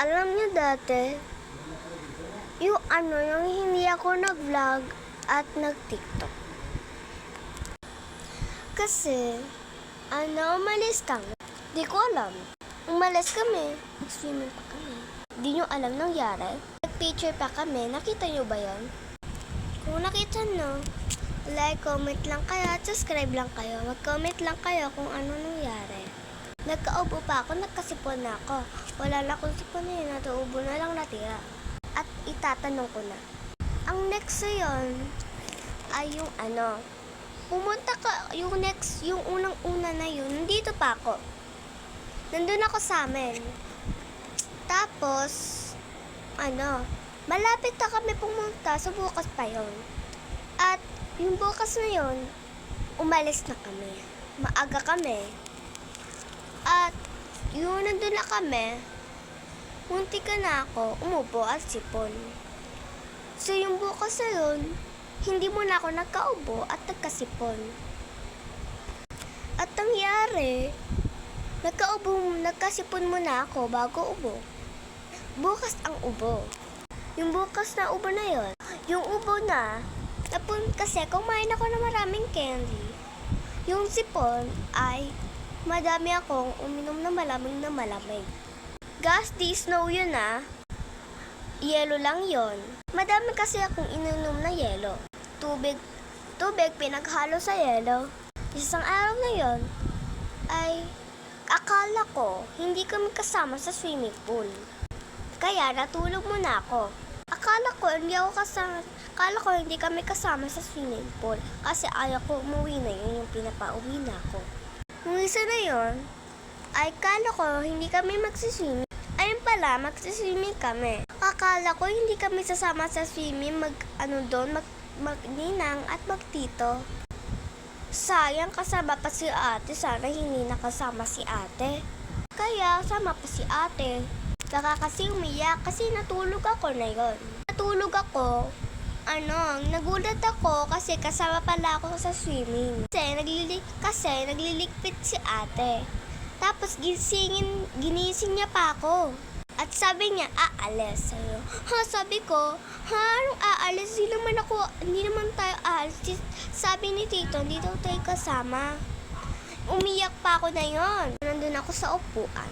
Alam niyo dati, yung hindi ako nag-vlog at nag-TikTok. Kasi, umalis kami. Di ko alam. Umalis kami. Nag-swimming pa kami. Di nyo alam nangyari. Nag-picture pa kami. Nakita nyo ba yon? Kung nakita nyo, like, comment lang kayo at subscribe lang kayo. Mag-comment lang kayo kung ano nangyari. Nagkaubo pa ako, nagkasipon na ako. Wala na akong sipon na yun, natuubo na lang natira. At itatanong ko na. Ang next yun ay yung pumunta ka, yung unang-una na yun, nandito pa ako. Nandun ako sa amin. Tapos, malapit na kami pumunta, so bukas pa yun. At yung bukas na yun, umalis na kami. Maaga kami. At yung nandun na kami, munti ka na ako, umubo at sipon. So yung bukas na yun, hindi mo na ako nagkaubo at nagkasipon. At nangyari, nagkasipon mo na ako bago ubo. Bukas ang ubo. Yung bukas na ubo na yun, yung ubo na, kasi kumain ako ng maraming candy. Yung sipon ay madami akong uminom na malamig. Gas di snow yun yelo lang yon. Madami kasi akong ininom na yelo. Tubig pinaghalo sa yelo. Isang araw na yon ay akala ko hindi kami kasama sa swimming pool. Kaya natulog muna ako. Akala ko hindi kami kasama sa swimming pool kasi ayaw ko umuwi na yun, yung pinapauwi na ako. Nung isa na yon, ay kala ko hindi kami magsiswimming. Ayun pala, magsiswimming kami. Akala ko hindi kami sasama sa swimming, magninang at magtito. Sayang, kasama pa si ate. Sana hindi nakasama si ate. Kaya sama pa si ate. Baka kasi umiyak kasi natulog ako na yon. Natulog ako. Nagulat ako kasi kasama pala ako sa swimming. Kasi nagliligpit si ate. Tapos ginising niya pa ako. At sabi niya, aalis. Sabi ko, anong aalis? Hindi naman tayo aalis. Sabi ni Tito, hindi daw tayo kasama. Umiyak pa ako na yon. Nandun ako sa upuan.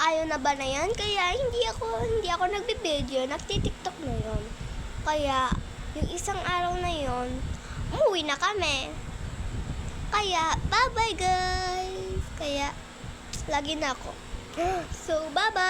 Ayaw na ba na yan? Kaya hindi ako nagbe-video, nagti-TikTok na yon. Kaya, yung isang araw na yon, umuwi na kami. Kaya, bye-bye guys! Kaya, lagi na ako. So, bye-bye!